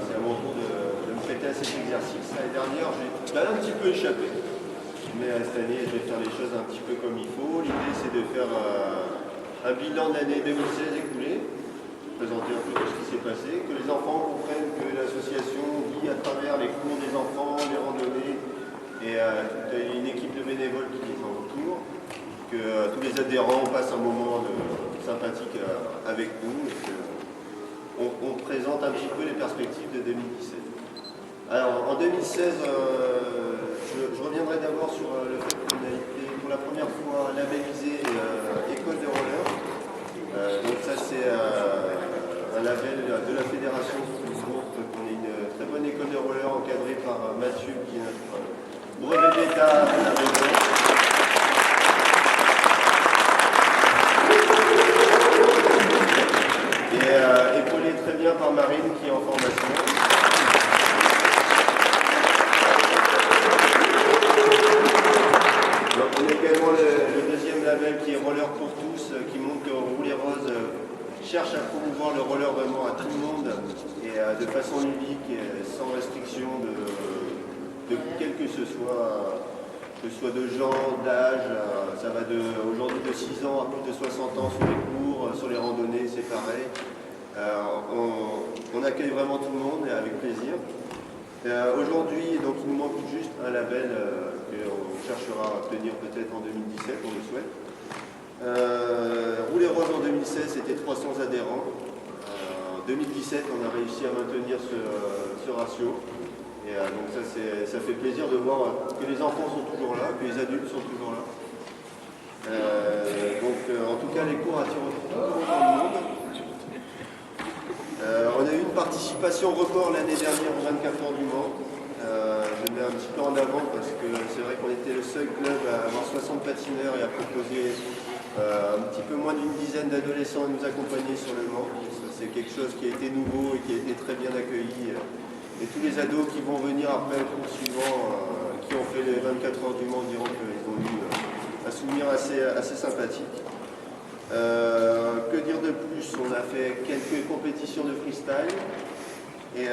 c'est à mon tour de me prêter à cet exercice. L'année dernière, j'ai un petit peu échappé. Mais cette année, je vais faire les choses un petit peu comme il faut. L'idée, c'est de faire un bilan de l'année 2016 écoulée, présenter un peu tout ce qui s'est passé, que les enfants comprennent que l'association vit à travers les cours des enfants, les randonnées, et une équipe de bénévoles qui est en retour, que tous les adhérents passent un moment sympathique avec nous, et qu'on présente un petit peu les perspectives de 2017. Alors, en 2016, je reviendrai d'abord sur le fait qu'on a été pour la première fois labellisé école de roller. Donc ça, c'est un label de la fédération qui nous montre qu'on est une très bonne école de roller encadrée par Mathieu, qui est notre brevet d'État à la région. Et épaulé très bien par Marine, qui est en formation. On a également le deuxième label qui est Roller pour tous, qui montre que Rouler Rose cherche à promouvoir le roller vraiment à tout le monde et de façon ludique, et sans restriction de quel que ce soit de genre, d'âge. Ça va aujourd'hui de 6 ans à plus de 60 ans sur les cours, sur les randonnées, c'est pareil. On accueille vraiment tout le monde et avec plaisir. Aujourd'hui, donc, il nous manque juste un label qu'on cherchera à obtenir peut-être en 2017, on le souhaite. Rouler Rose en 2016, c'était 300 adhérents. En 2017, on a réussi à maintenir ce ratio. Et donc ça fait plaisir de voir que les enfants sont toujours là, que les adultes sont toujours là. En tout cas, les cours attirent tout le monde. On a eu une participation record l'année dernière aux 24 heures du Mans. Je mets un petit peu en avant parce que c'est vrai qu'on était le seul club à avoir 60 patineurs et à proposer un petit peu moins d'une dizaine d'adolescents à nous accompagner sur le Mans. C'est quelque chose qui a été nouveau et qui a été très bien accueilli. Et tous les ados qui vont venir après le cours suivant, qui ont fait les 24 heures du Mans, diront qu'ils ont eu un souvenir assez sympathique. Que dire de plus? On a fait quelques compétitions de freestyle et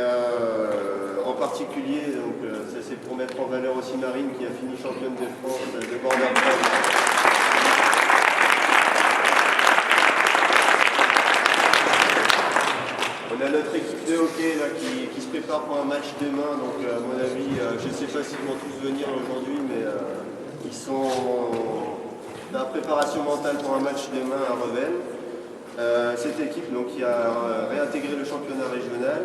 en particulier, donc, ça c'est pour mettre en valeur aussi Marine qui a fini championne de France de border cross. On a notre équipe de hockey là, qui se prépare pour un match demain, donc à mon avis, je ne sais pas s'ils vont tous venir aujourd'hui, mais ils sont dans la préparation mentale pour un match demain à Revel. Cette équipe donc, qui a réintégré le championnat régional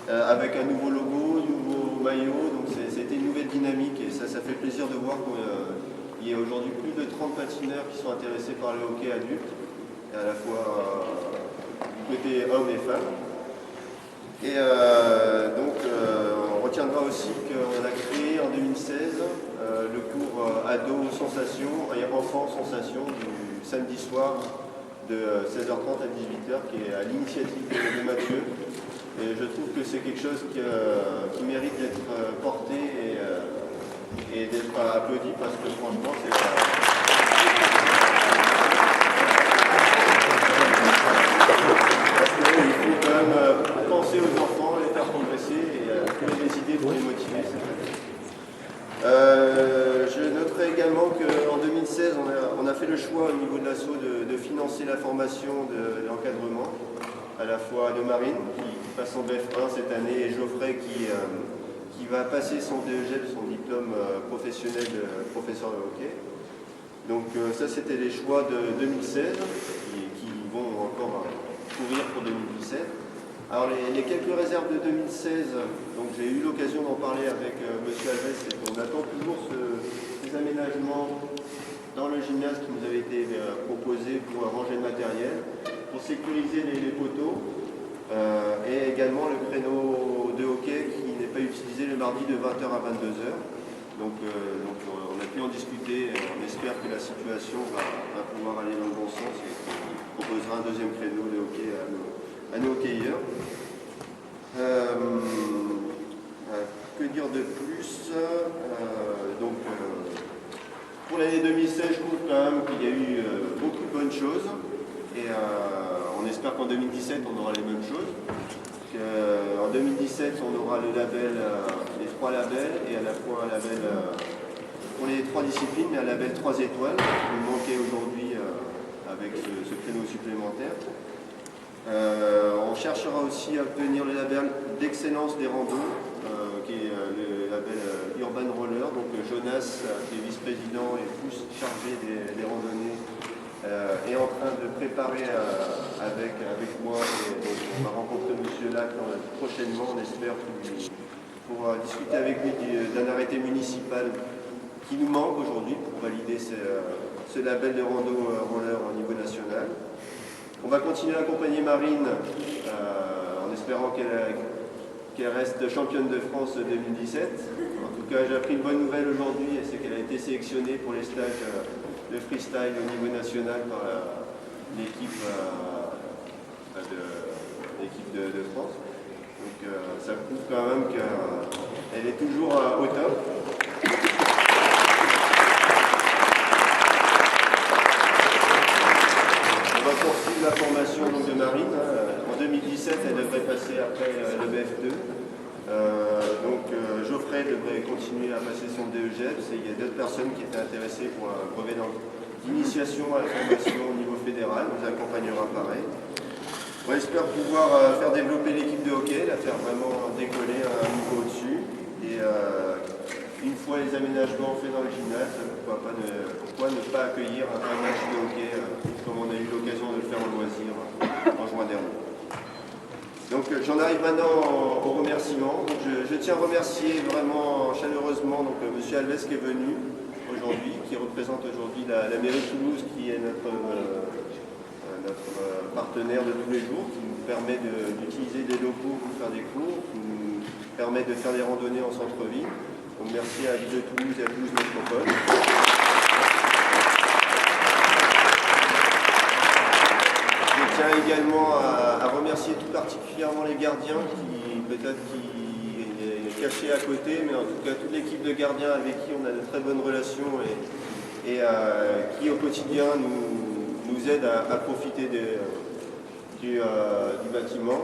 avec un nouveau logo, un nouveau maillot, donc c'était une nouvelle dynamique et ça fait plaisir de voir qu'il y a aujourd'hui plus de 30 patineurs qui sont intéressés par le hockey adulte, et à la fois du côté hommes et femmes. Et on retiendra aussi qu'on a créé en 2016 le cours ado sensation et enfants sensation du samedi soir de 16h30 à 18h qui est à l'initiative de Mathieu. Et je trouve que c'est quelque chose qui mérite d'être porté et d'être applaudi parce que franchement c'est... Il faut quand même penser aux enfants, les faire progresser et trouver des idées pour les motiver. Je noterai également qu'en 2016, on a fait le choix au niveau de l'asso de financer la formation de l'encadrement, à la fois de Marine, qui passe son BF1 cette année, et Geoffrey, qui va passer son DEGEP, son diplôme professionnel de professeur de hockey. Donc ça, c'était les choix de 2016, qui vont encore courir pour 2017. Alors les quelques réserves de 2016, donc j'ai eu l'occasion d'en parler avec M. Alves, et on attend toujours ces aménagements dans le gymnase qui nous avait été proposé pour ranger le matériel, pour sécuriser les poteaux, et également le créneau de hockey qui n'est pas utilisé le mardi de 20h à 22h. Donc on a pu en discuter, on espère que la situation va pouvoir aller dans le bon sens et qu'on proposera un deuxième créneau de hockey à nos hockeyeurs. Que dire de plus? Pour l'année 2016, je trouve quand même qu'il y a eu beaucoup de bonnes choses et on espère qu'en 2017 on aura les mêmes choses. En 2017, on aura le label, les 3 labels, et à la fois un label pour les 3 disciplines, mais un label 3 étoiles, qui nous manquait aujourd'hui avec ce créneau supplémentaire. On cherchera aussi à obtenir le label d'excellence des randos, qui est le label Urban Roller. Donc Jonas, qui est vice-président et plus chargé des randonnées, est en train de préparer avec moi, et donc on va rencontrer M. Lac prochainement, on espère, pour discuter avec lui d'un arrêté municipal qui nous manque aujourd'hui pour valider ce label de rando roller au niveau national. On va continuer à accompagner Marine en espérant qu'elle reste championne de France 2017. En tout cas, j'ai appris une bonne nouvelle aujourd'hui, et c'est qu'elle a été sélectionnée pour les stages de freestyle au niveau national par l'équipe de France. Donc ça prouve quand même qu'elle est toujours au top. On va poursuivre la formation de Marine. En 2017, elle devrait passer après le BF2. Geoffrey devrait continuer à passer son DEGEPS, et il y a d'autres personnes qui étaient intéressées pour un brevet d'initiation à la formation au niveau fédéral. On nous accompagnera pareil. On espère pouvoir faire développer l'équipe de hockey, la faire vraiment décoller à un niveau au-dessus. Et une fois les aménagements faits dans le gymnase, pourquoi ne pas accueillir un match de hockey comme on a eu l'occasion de le faire en loisir en juin dernier. Donc j'en arrive maintenant aux remerciements. Donc, je tiens à remercier vraiment chaleureusement M. Alves qui est venu aujourd'hui, qui représente aujourd'hui la mairie de Toulouse, qui est notre partenaire de tous les jours, qui nous permet d'utiliser des locaux pour faire des cours, qui nous permet de faire des randonnées en centre-ville. Donc merci à la ville de Toulouse et à Toulouse Métropole. Je tiens également à remercier tout particulièrement les gardiens qui peut-être est cachés à côté, mais en tout cas toute l'équipe de gardiens avec qui on a de très bonnes relations et qui au quotidien nous aident à profiter du bâtiment.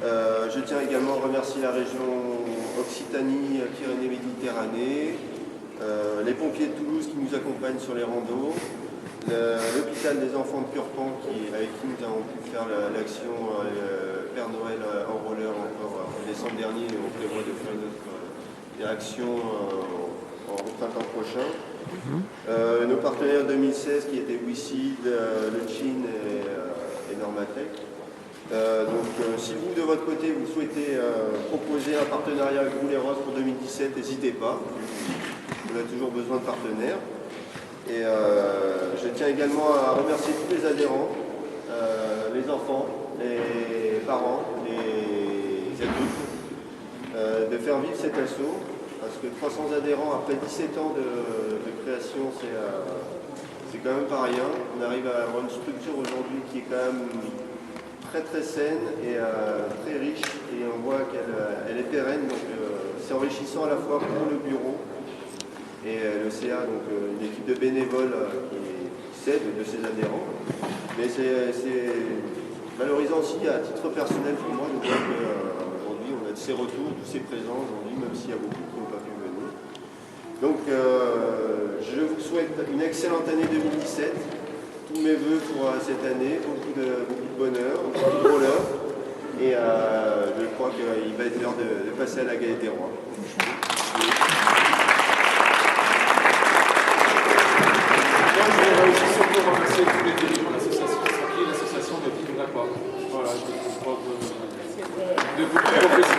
Je tiens également à remercier la région Occitanie-Pyrénées-Méditerranée, les pompiers de Toulouse qui nous accompagnent sur les randos, l'hôpital des enfants de Purpan avec qui nous avons pu faire l'action Père Noël en roller encore en décembre dernier, et on prévoit de faire une autre action au printemps prochain. Nos partenaires 2016 qui étaient WeSeed, le Chin et Normatec. Si vous de votre côté vous souhaitez proposer un partenariat avec Rouler Rose pour 2017, n'hésitez pas. On a toujours besoin de partenaires. Et je tiens également à remercier tous les adhérents, les enfants, les parents, les adultes, de faire vivre cet assaut, parce que 300 adhérents après 17 ans de création, c'est quand même pas rien. On arrive à avoir une structure aujourd'hui qui est quand même très très saine et très riche, et on voit qu'elle est pérenne, donc c'est enrichissant à la fois pour le bureau et le CA, donc une équipe de bénévoles qui s'aide de ses adhérents. Mais c'est valorisant aussi à titre personnel pour moi de voir qu'aujourd'hui on a de ces retours, de ces présents aujourd'hui, même s'il y a beaucoup qui n'ont pas pu venir. Donc je vous souhaite une excellente année 2017, tous mes voeux pour cette année, beaucoup de bonheur, beaucoup de roller, et je crois qu'il va être l'heure de passer à la Galette des Rois. Aussi surtout remercier tous les dirigeants de l'association, qui est l'association de Team Lacroix. Voilà, je vous propose de vous professionnaliser.